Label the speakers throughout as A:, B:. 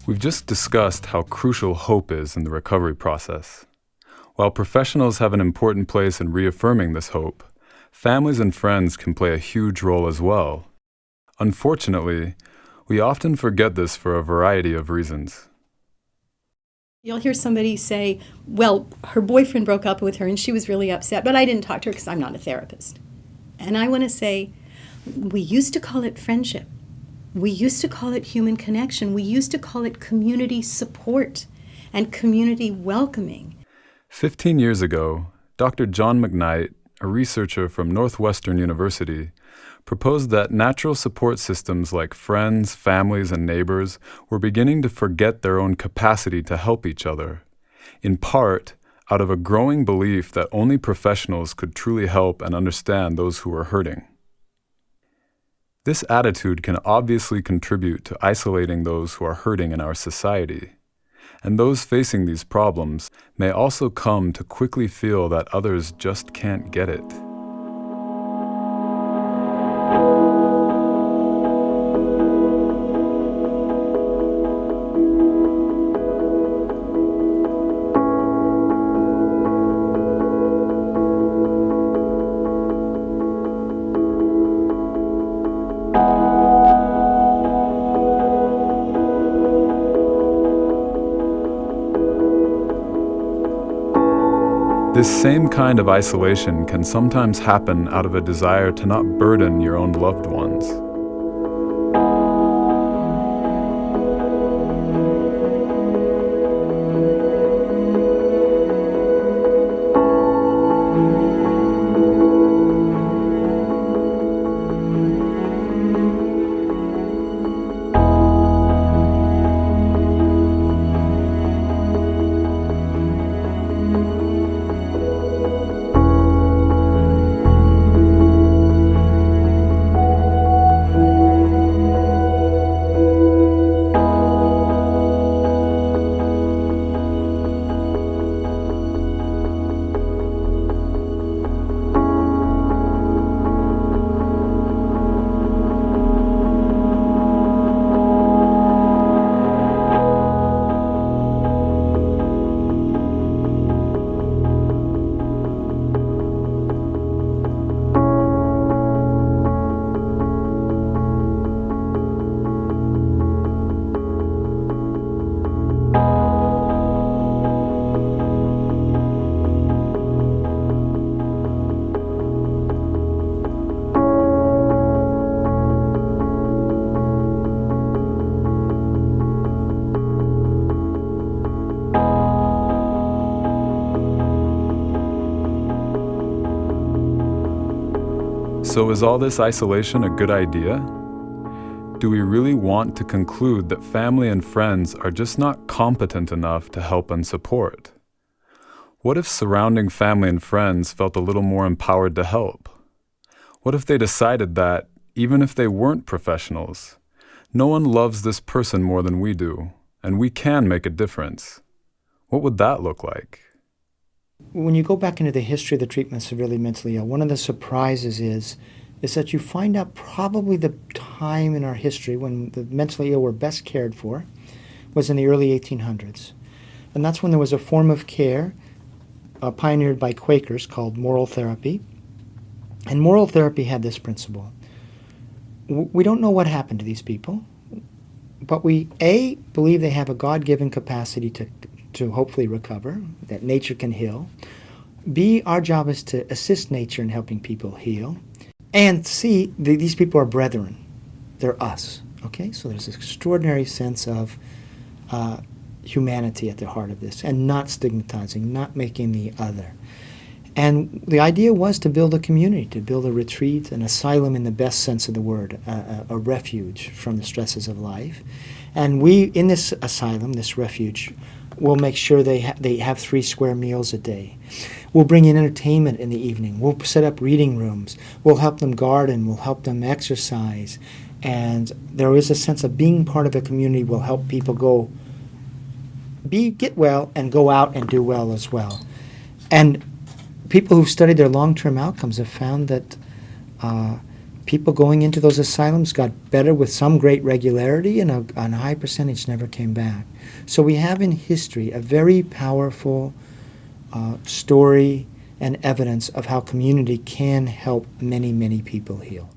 A: We've just discussed how crucial hope is in the recovery process. While professionals have an important place in reaffirming this hope, families and friends can play a huge role as well. Unfortunately, we often forget this for a variety of reasons.
B: You'll hear somebody say, well, her boyfriend broke up with her and she was really upset, but I didn't talk to her because I'm not a therapist. And I want to say, we used to call it friendship. We used to call it human connection. We used to call it community support and community welcoming.
A: 15 years ago, Dr. John McKnight, a researcher from Northwestern University, proposed that natural support systems like friends, families, and neighbors were beginning to forget their own capacity to help each other, in part out of a growing belief that only professionals could truly help and understand those who were hurting. This attitude can obviously contribute to isolating those who are hurting in our society, and those facing these problems may also come to quickly feel that others just can't get it. This same kind of isolation can sometimes happen out of a desire to not burden your own loved ones. So is all this isolation a good idea? Do we really want to conclude that family and friends are just not competent enough to help and support? What if surrounding family and friends felt a little more empowered to help? What if they decided that, even if they weren't professionals, no one loves this person more than we do, and we can make a difference? What would that look like?
C: When you go back into the history of the treatment of severely mentally ill, one of the surprises is that you find out probably the time in our history when the mentally ill were best cared for was in the early 1800s. And that's when there was a form of care pioneered by Quakers called moral therapy. And moral therapy had this principle. We don't know what happened to these people, but we, A, believe they have a God-given capacity to hopefully recover, that nature can heal. B, our job is to assist nature in helping people heal. And C, these people are brethren. They're us. Okay? So there's this extraordinary sense of humanity at the heart of this, and not stigmatizing, not making the other. And the idea was to build a community, to build a retreat, an asylum in the best sense of the word, a refuge from the stresses of life. And we, in this asylum, this refuge, we'll make sure they have 3 square meals a day. We'll bring in entertainment in the evening. We'll set up reading rooms. We'll help them garden. We'll help them exercise. And there is a sense of being part of a community will help people get well and go out and do well as well. And people who've studied their long-term outcomes have found that people going into those asylums got better with some great regularity, and a high percentage never came back. So we have in history a very powerful story and evidence of how community can help many, many people heal.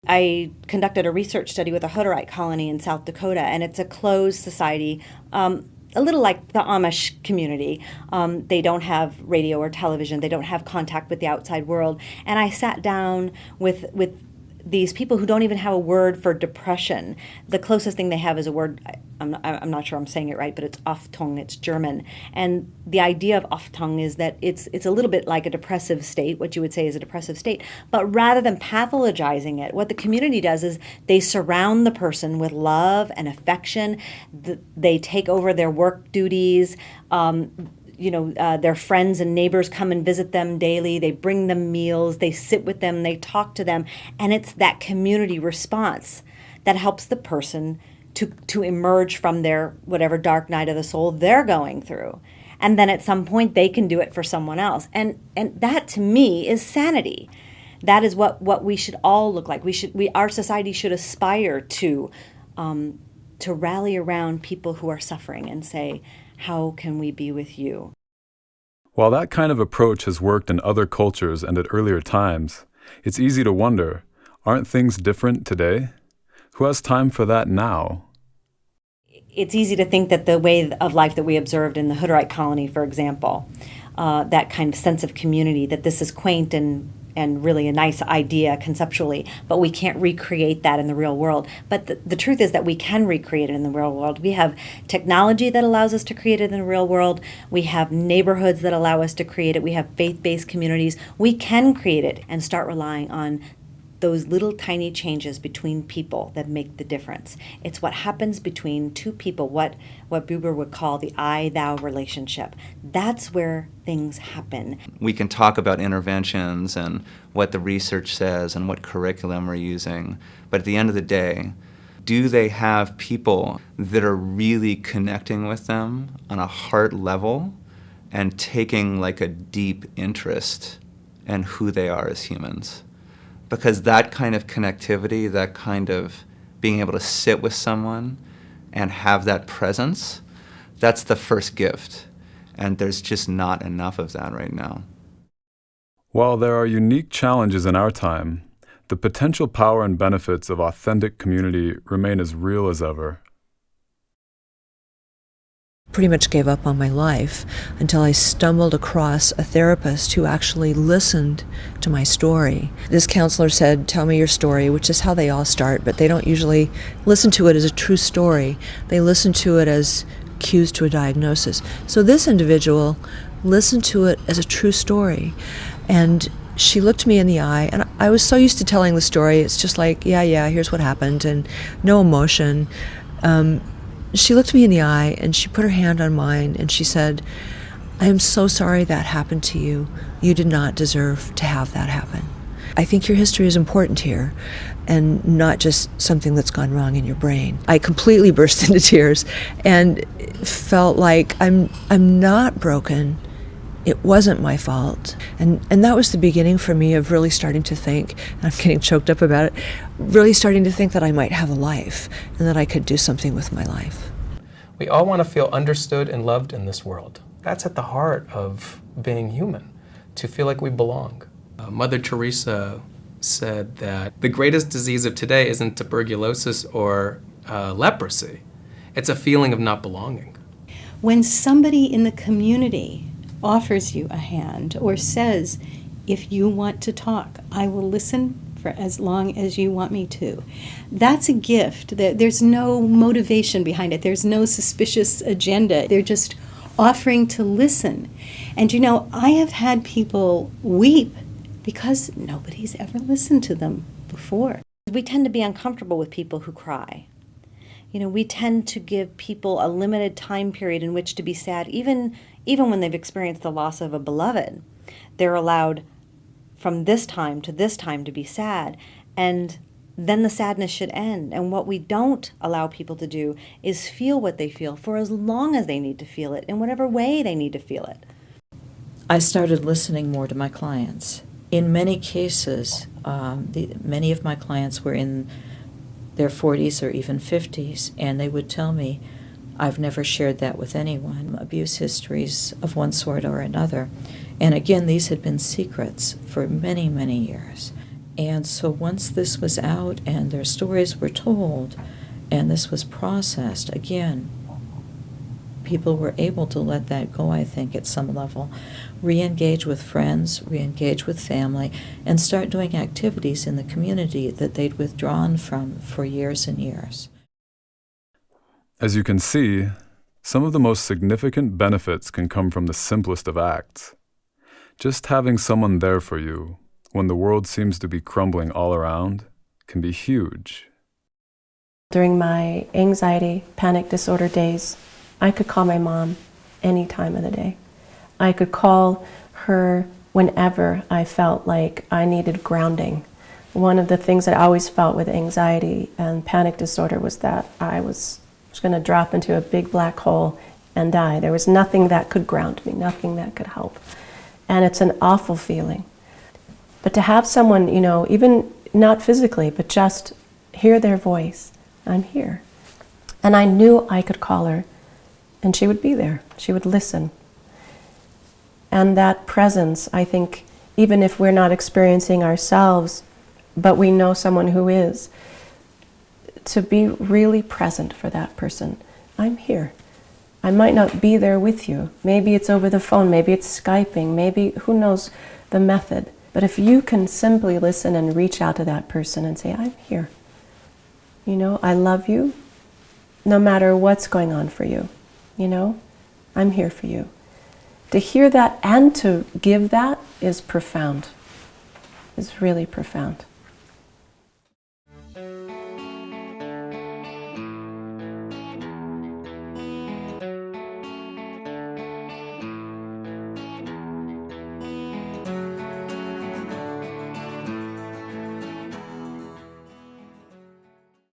D: I conducted a research study with a Hutterite colony in South Dakota, and it's a closed society, a little like the Amish community. They don't have radio or television. They don't have contact with the outside world. And I sat down with these people who don't even have a word for depression. The closest thing they have is a word, I'm not sure I'm saying it right, but it's Achtung, it's German. And the idea of Achtung is that it's a little bit like a depressive state, what you would say is a depressive state. But rather than pathologizing it, what the community does is they surround the person with love and affection. They take over their work duties. Their friends and neighbors come and visit them daily. They bring them meals. They sit with them. They talk to them. And it's that community response that helps the person to emerge from their whatever dark night of the soul they're going through. And then at some point they can do it for someone else. And that to me is sanity. That is what we should all look like. Our society should aspire to rally around people who are suffering and say, how can we be with you?
A: While that kind of approach has worked in other cultures and at earlier times, it's easy to wonder, aren't things different today? Who has time for that now?
D: It's easy to think that the way of life that we observed in the Hutterite colony, for example, that kind of sense of community, that this is quaint and really a nice idea conceptually, but we can't recreate that in the real world. But the truth is that we can recreate it in the real world. We have technology that allows us to create it in the real world. We have neighborhoods that allow us to create it. We have faith-based communities. We can create it and start relying on those little tiny changes between people that make the difference. It's what happens between two people, what Buber would call the I-thou relationship. That's where things happen.
E: We can talk about interventions and what the research says and what curriculum we're using, but at the end of the day, do they have people that are really connecting with them on a heart level and taking like a deep interest in who they are as humans? Because that kind of connectivity, that kind of being able to sit with someone and have that presence, that's the first gift. And there's just not enough of that right now.
A: While there are unique challenges in our time, the potential power and benefits of authentic community remain as real as ever.
F: Pretty much gave up on my life until I stumbled across a therapist who actually listened to my story. This counselor said, "Tell me your story," which is how they all start, but they don't usually listen to it as a true story. They listen to it as cues to a diagnosis. So this individual listened to it as a true story. And she looked me in the eye, and I was so used to telling the story. It's just like, yeah, here's what happened, and no emotion. She looked me in the eye and she put her hand on mine and she said, "I am so sorry that happened to you. You did not deserve to have that happen. I think your history is important here and not just something that's gone wrong in your brain." I completely burst into tears and felt like I'm not broken. It wasn't my fault. And that was the beginning for me of really starting to think, and I'm getting choked up about it, really starting to think that I might have a life and that I could do something with my life.
G: We all want to feel understood and loved in this world. That's at the heart of being human, to feel like we belong. Mother Teresa said that the greatest disease of today isn't tuberculosis or leprosy. It's a feeling of not belonging.
B: When somebody in the community offers you a hand or says, "If you want to talk, I will listen for as long as you want me to," that's a gift. There's no motivation behind it. There's no suspicious agenda. They're just offering to listen. And I have had people weep because nobody's ever listened to them before.
D: We tend to be uncomfortable with people who cry. We tend to give people a limited time period in which to be sad, even when they've experienced the loss of a beloved. They're allowed from this time to be sad, and then the sadness should end. And what we don't allow people to do is feel what they feel for as long as they need to feel it, in whatever way they need to feel it.
H: I started listening more to my clients. In many cases,
F: Many of my clients were in their 40s or even 50s, and they would tell me, I've never shared that with anyone, abuse histories of one sort or another. And again, these had been secrets for many, many years. And so once this was out and their stories were told and this was processed, again, people were able to let that go, I think, at some level, re-engage with friends, re-engage with family, and start doing activities in the community that they'd withdrawn from for years and years.
A: As you can see, some of the most significant benefits can come from the simplest of acts. Just having someone there for you when the world seems to be crumbling all around can be huge.
H: During my anxiety, panic disorder days, I could call my mom any time of the day. I could call her whenever I felt like I needed grounding. One of the things that I always felt with anxiety and panic disorder was that I was going to drop into a big black hole and die. There was nothing that could ground me, nothing that could help. And it's an awful feeling. But to have someone, even not physically, but just hear their voice, I'm here. And I knew I could call her and she would be there. She would listen. And that presence, I think, even if we're not experiencing ourselves, but we know someone who is, to be really present for that person. I'm here. I might not be there with you. Maybe it's over the phone, maybe it's Skyping, maybe who knows the method. But if you can simply listen and reach out to that person and say, I'm here. I love you no matter what's going on for you. I'm here for you. To hear that and to give that is profound. It's really profound.